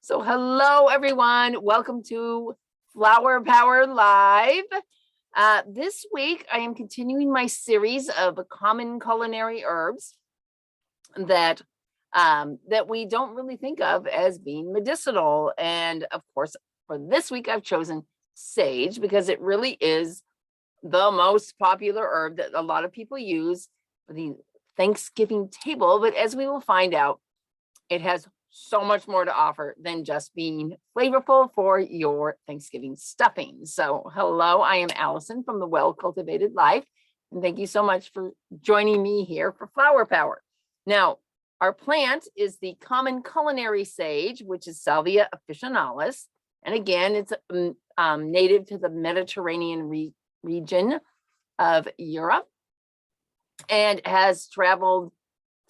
So hello, everyone. Welcome to Flower Power Live. This week, I am continuing my series of common culinary herbs that we don't really think of as being medicinal. And of course, for this week, I've chosen sage because it really is the most popular herb that a lot of people use for the Thanksgiving table. But as we will find out, it has so much more to offer than just being flavorful for your Thanksgiving stuffing. So hello, I am Allison from The Well Cultivated Life. And thank you so much for joining me here for Flower Power. Now, our plant is the common culinary sage, which is Salvia officinalis. And again, it's native to the Mediterranean region of Europe and has traveled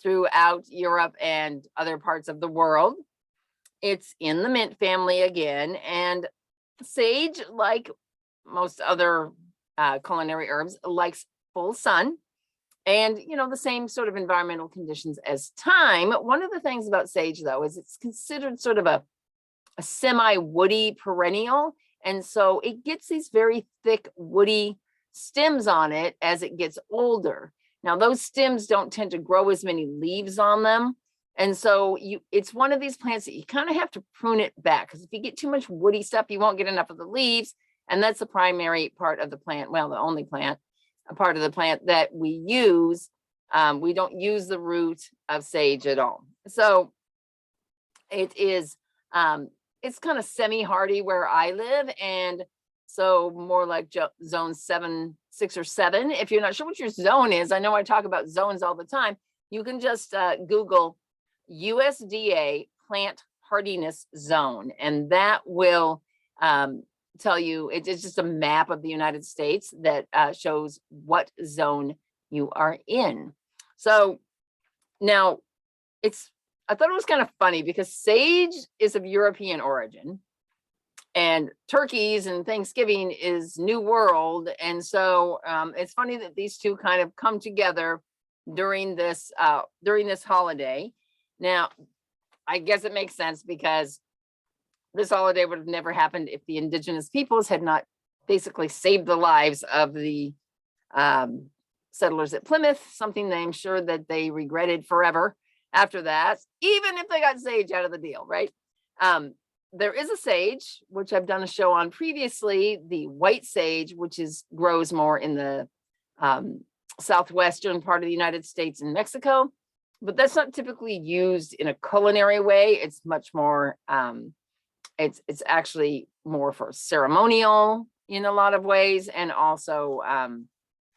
throughout Europe and other parts of the world. It's in the mint family again, and sage, like most other culinary herbs, likes full sun and, the same sort of environmental conditions as thyme. One of the things about sage, though, is it's considered sort of a semi-woody perennial, and so it gets these very thick woody stems on it as it gets older. Now, those stems don't tend to grow as many leaves on them. And so it's one of these plants that you kind of have to prune it back, because if you get too much woody stuff, you won't get enough of the leaves. And that's the primary part of the plant. Well, the only part of the plant that we use. We don't use the root of sage at all. So it is, it's kind of semi-hardy where I live. And so more like zone 6 or 7. If you're not sure what your zone is, I know I talk about zones all the time. You can just Google USDA plant hardiness zone, and that will tell you, it's just a map of the United States that shows what zone you are in. So now I thought it was kind of funny because sage is of European origin, and turkeys and Thanksgiving is New World. And so it's funny that these two kind of come together during this holiday. Now, I guess it makes sense because this holiday would have never happened if the indigenous peoples had not basically saved the lives of the settlers at Plymouth, something that I'm sure that they regretted forever after that, even if they got sage out of the deal, right? There is a sage, which I've done a show on previously, the white sage, which grows more in the southwestern part of the United States and Mexico, but that's not typically used in a culinary way. It's much more, it's actually more for ceremonial in a lot of ways, and also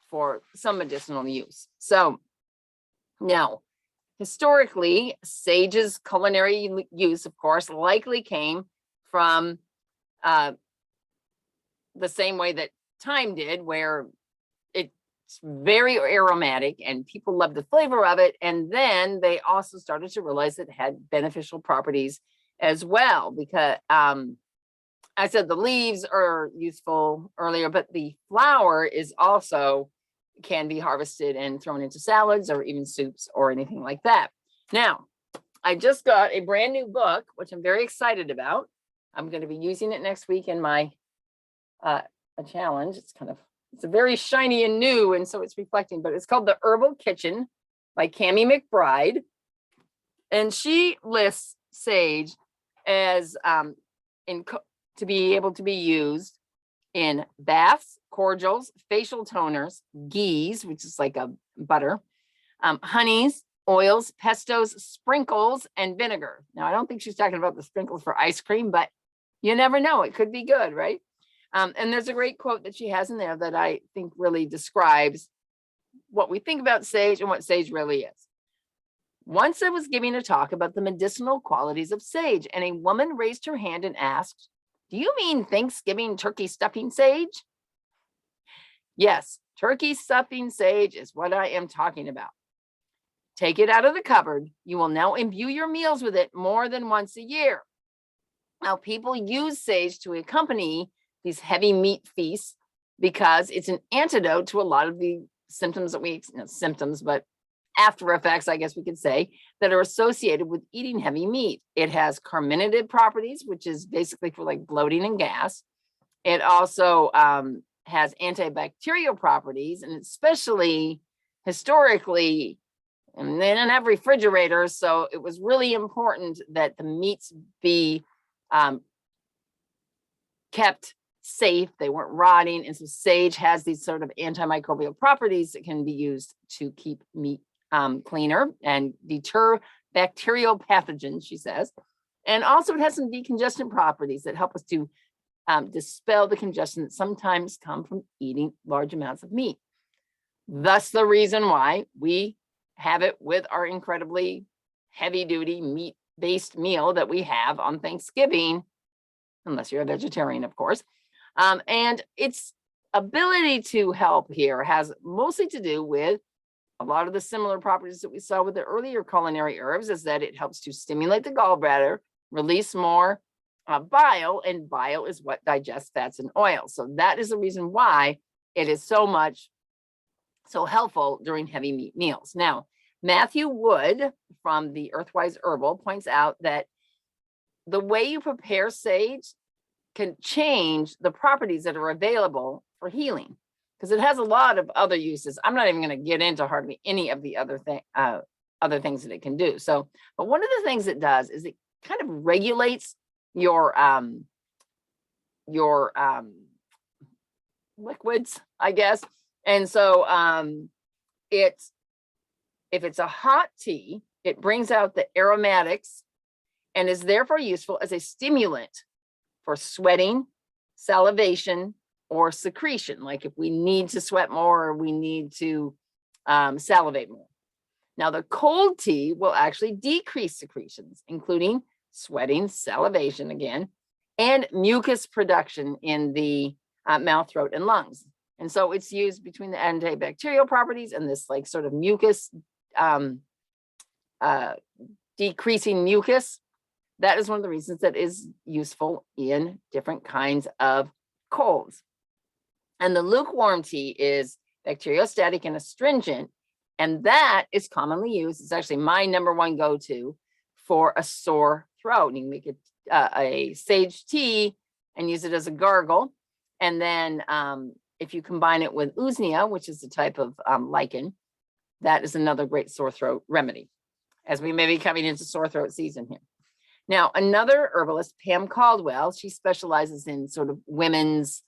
for some medicinal use. So now, historically, sage's culinary use, of course, likely came from the same way that thyme did, where it's very aromatic and people love the flavor of it. And then they also started to realize it had beneficial properties as well, because I said the leaves are useful earlier, but the flower is also can be harvested and thrown into salads or even soups or anything like that. Now, I just got a brand new book, which I'm very excited about. I'm going to be using it next week in my a challenge. It's a very shiny and new, and so it's reflecting, but it's called The Herbal Kitchen by Cammie McBride. And she lists sage as to be able to be used in baths, cordials, facial toners, ghees, which is like a butter, honeys, oils, pestos, sprinkles, and vinegar. Now, I don't think she's talking about the sprinkles for ice cream, but you never know. It could be good, right? And there's a great quote that she has in there that I think really describes what we think about sage and what sage really is. Once I was giving a talk about the medicinal qualities of sage, and a woman raised her hand and asked, "Do you mean Thanksgiving turkey stuffing sage?" Yes, turkey stuffing sage is what I am talking about. Take it out of the cupboard. You will now imbue your meals with it more than once a year. Now, people use sage to accompany these heavy meat feasts because it's an antidote to a lot of the symptoms that not symptoms, but after effects, I guess we could say, that are associated with eating heavy meat. It has carminative properties, which is basically for like bloating and gas. It also has antibacterial properties, and especially historically, and they didn't have refrigerators, so it was really important that the meats be kept safe. They weren't rotting, and so sage has these sort of antimicrobial properties that can be used to keep meat cleaner and deter bacterial pathogens, she says. And also it has some decongestant properties that help us to dispel the congestion that sometimes come from eating large amounts of meat. Thus the reason why we have it with our incredibly heavy duty meat-based meal that we have on Thanksgiving, unless you're a vegetarian, of course. And its ability to help here has mostly to do with a lot of the similar properties that we saw with the earlier culinary herbs, is that it helps to stimulate the gallbladder, release more bile, and bile is what digests fats and oils. So that is the reason why it is so helpful during heavy meat meals. Now, Matthew Wood from the Earthwise Herbal points out that the way you prepare sage can change the properties that are available for healing, because it has a lot of other uses. I'm not even going to get into hardly any of the other things that it can do. So, but one of the things it does is it kind of regulates your liquids, I guess. And so if it's a hot tea, it brings out the aromatics and is therefore useful as a stimulant for sweating, salivation, or secretion. Like if we need to sweat more or we need to salivate more. Now, the cold tea will actually decrease secretions, including sweating, salivation again, and mucus production in the mouth, throat, and lungs. And so it's used between the antibacterial properties and this like sort of mucus, decreasing mucus. That is one of the reasons that is useful in different kinds of colds. And the lukewarm tea is bacteriostatic and astringent, and that is commonly used. It's actually my number one go-to for a sore throat. You can make a sage tea and use it as a gargle. And then if you combine it with usnea, which is a type of lichen, that is another great sore throat remedy, as we may be coming into sore throat season here. Now, another herbalist, Pam Caldwell, she specializes in sort of women's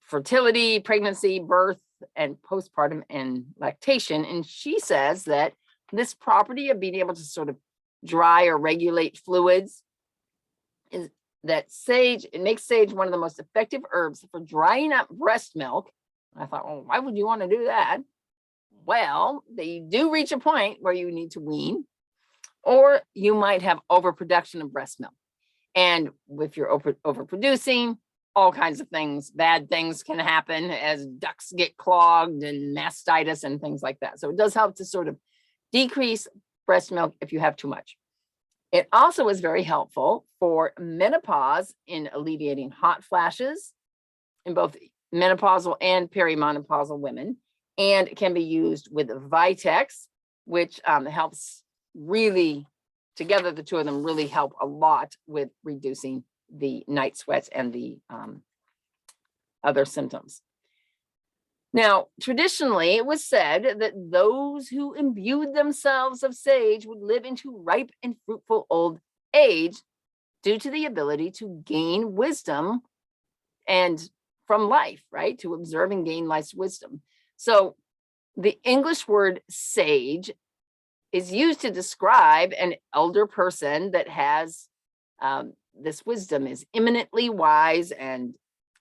fertility, pregnancy, birth, and postpartum and lactation. And she says that this property of being able to sort of dry or regulate fluids is that sage, it makes sage one of the most effective herbs for drying up breast milk. I thought, well, why would you want to do that? Well, they do reach a point where you need to wean, or you might have overproduction of breast milk. And if you're overproducing, all kinds of things, bad things can happen as ducts get clogged and mastitis and things like that. So it does help to sort of decrease breast milk if you have too much. It also is very helpful for menopause in alleviating hot flashes in both menopausal and perimenopausal women. And it can be used with Vitex, which helps really, together the two of them really help a lot with reducing the night sweats and the other symptoms. Now, traditionally, it was said that those who imbued themselves of sage would live into ripe and fruitful old age due to the ability to gain wisdom and from life, right? To observe and gain life's wisdom. So the English word sage is used to describe an elder person that has this wisdom, is eminently wise and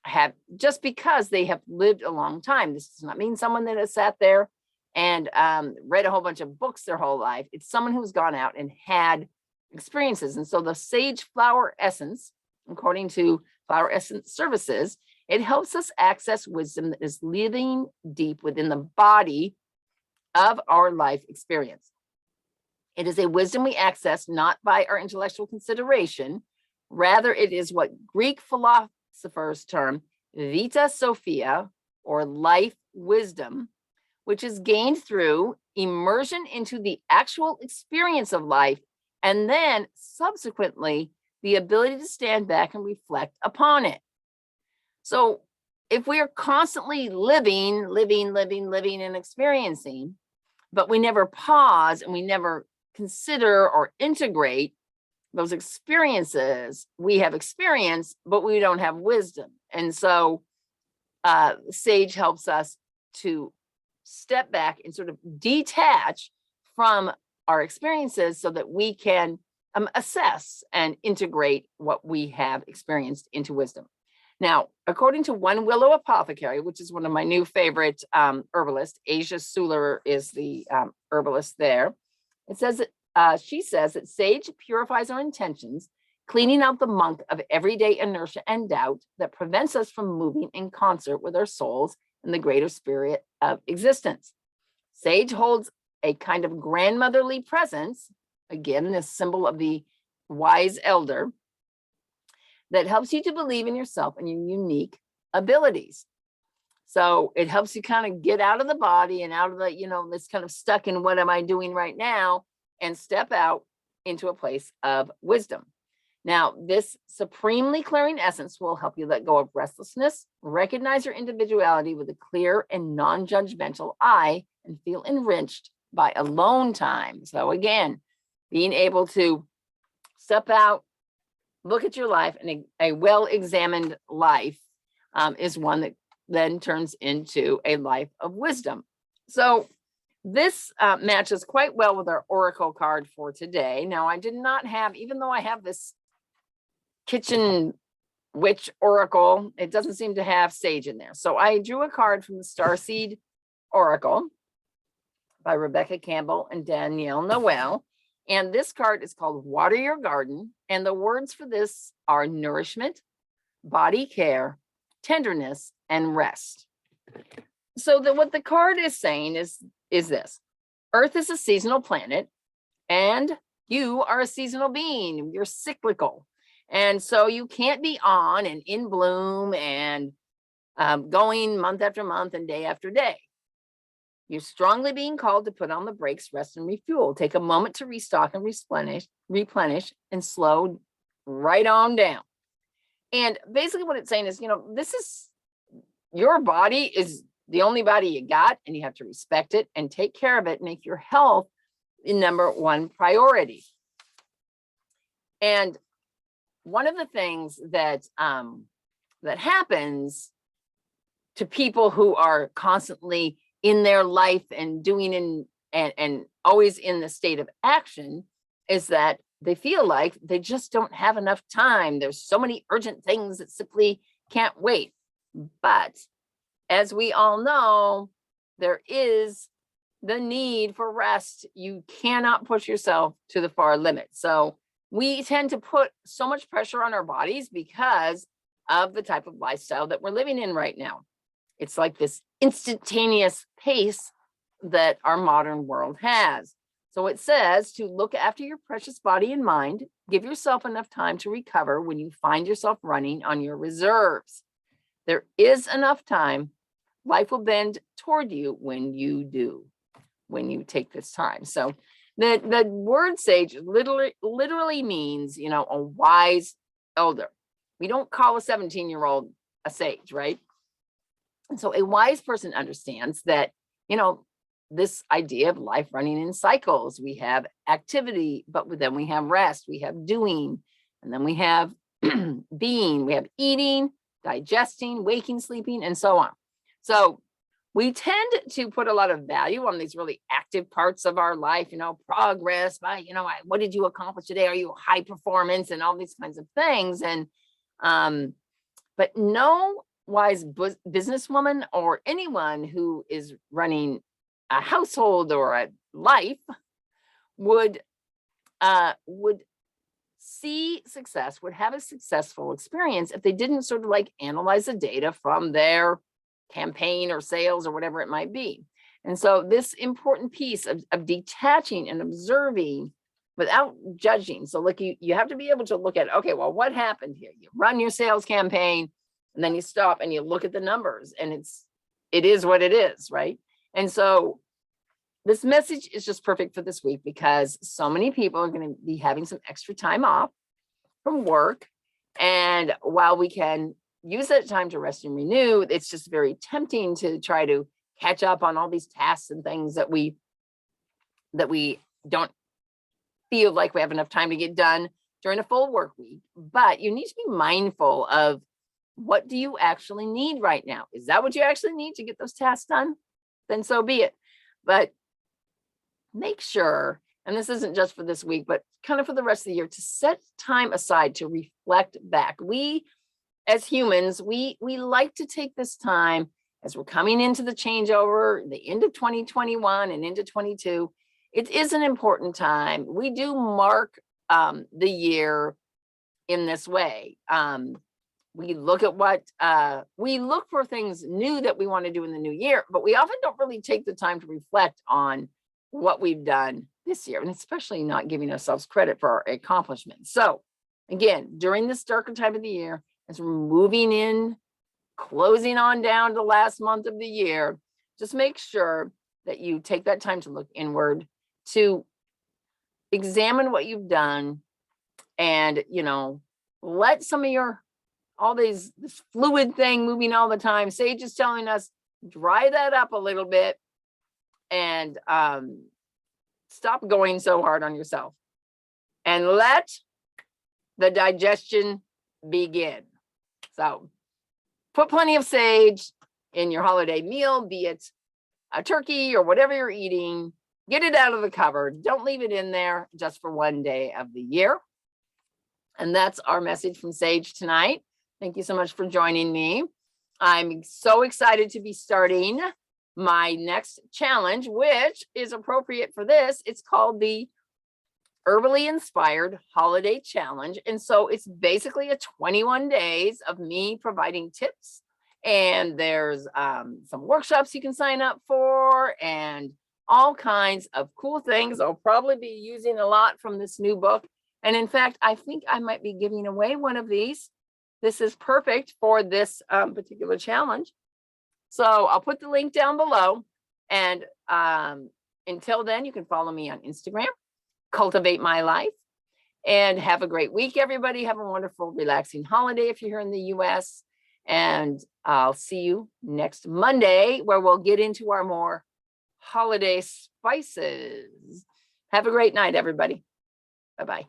have, just because they have lived a long time. This does not mean someone that has sat there and read a whole bunch of books their whole life. It's someone who's gone out and had experiences. And so the sage flower essence, according to Flower Essence Services, it helps us access wisdom that is living deep within the body of our life experience. It is a wisdom we access not by our intellectual consideration. Rather, it is what Greek philosophers term vita sophia, or life wisdom, which is gained through immersion into the actual experience of life, and then subsequently the ability to stand back and reflect upon it. So if we are constantly living and experiencing, but we never pause and we never consider or integrate those experiences, we have experience, but we don't have wisdom. And so Sage helps us to step back and sort of detach from our experiences so that we can assess and integrate what we have experienced into wisdom. Now, according to One Willow Apothecary, which is one of my new favorite herbalists, Asia Suler is the herbalist there. It says that she says that sage purifies our intentions, cleaning out the muck of everyday inertia and doubt that prevents us from moving in concert with our souls and the greater spirit of existence. Sage holds a kind of grandmotherly presence, again, this symbol of the wise elder, that helps you to believe in yourself and your unique abilities. So it helps you kind of get out of the body and out of the, this kind of stuck in what am I doing right now, and step out into a place of wisdom. Now, this supremely clearing essence will help you let go of restlessness, recognize your individuality with a clear and non-judgmental eye, and feel enriched by alone time. So again, being able to step out, look at your life, and a well-examined life is one that then turns into a life of wisdom. So this matches quite well with our oracle card for today. Now, I did not have, even though I have this kitchen witch oracle, it doesn't seem to have sage in there. So I drew a card from the Starseed Oracle by Rebecca Campbell and Danielle Noel. And this card is called Water Your Garden. And the words for this are nourishment, body care, tenderness, and rest. So what the card is saying is this: Earth is a seasonal planet, and you are a seasonal being. You're cyclical. And so you can't be on and in bloom and going month after month and day after day. You're strongly being called to put on the brakes, rest, and refuel. Take a moment to restock and replenish, and slow right on down. And basically what it's saying is, this is, your body is the only body you got, and you have to respect it and take care of it, make your health the number one priority. And one of the things that that happens to people who are constantly in their life and doing and always in the state of action is that they feel like they just don't have enough time. There's so many urgent things that simply can't wait. But as we all know, there is the need for rest. You cannot push yourself to the far limit. So we tend to put so much pressure on our bodies because of the type of lifestyle that we're living in right now. It's like this instantaneous pace that our modern world has. So it says to look after your precious body and mind, give yourself enough time to recover when you find yourself running on your reserves. There is enough time. Life will bend toward you when you do, when you take this time. So the word sage literally means, a wise elder. We don't call a 17-year-old a sage, right? And so a wise person understands that, this idea of life running in cycles. We have activity, but then we have rest, we have doing, and then we have being, we have eating, digesting, waking, sleeping, and so on. So we tend to put a lot of value on these really active parts of our life, progress by, what did you accomplish today? Are you high performance and all these kinds of things? And, but no wise businesswoman or anyone who is running a household or a life would see success, would have a successful experience if they didn't sort of like analyze the data from their campaign or sales or whatever it might be. And so this important piece of detaching and observing without judging. So look, you have to be able to look at, okay, well, what happened here? You run your sales campaign and then you stop and you look at the numbers, and it is what it is, right? And so this message is just perfect for this week because so many people are going to be having some extra time off from work. And while we can use that time to rest and renew, it's just very tempting to try to catch up on all these tasks and things that we don't feel like we have enough time to get done during a full work week. But you need to be mindful of, what do you actually need right now? Is that what you actually need to get those tasks done? Then so be it. But make sure, and this isn't just for this week, but kind of for the rest of the year, to set time aside to reflect back. We, as humans, we like to take this time as we're coming into the changeover, the end of 2021 and into 22. It is an important time. We do mark the year in this way. We look at we look for things new that we want to do in the new year, but we often don't really take the time to reflect on what we've done this year, and especially not giving ourselves credit for our accomplishments. So again, during this darker time of the year, as we're moving in, closing on down to the last month of the year, just make sure that you take that time to look inward, to examine what you've done, and, let some of this fluid thing moving all the time. Sage is telling us, dry that up a little bit and stop going so hard on yourself and let the digestion begin. So put plenty of sage in your holiday meal, be it a turkey or whatever you're eating. Get it out of the cupboard. Don't leave it in there just for one day of the year. And that's our message from Sage tonight. Thank you so much for joining me. I'm so excited to be starting my next challenge, which is appropriate for this. It's called the Herbally Inspired Holiday Challenge. And so it's basically a 21 days of me providing tips. And there's some workshops you can sign up for and all kinds of cool things. I'll probably be using a lot from this new book. And in fact, I think I might be giving away one of these. This is perfect for this particular challenge. So I'll put the link down below. And until then, you can follow me on Instagram, Cultivate My Life. And have a great week, everybody. Have a wonderful, relaxing holiday if you're here in the US. And I'll see you next Monday, where we'll get into our more holiday spices. Have a great night, everybody. Bye-bye.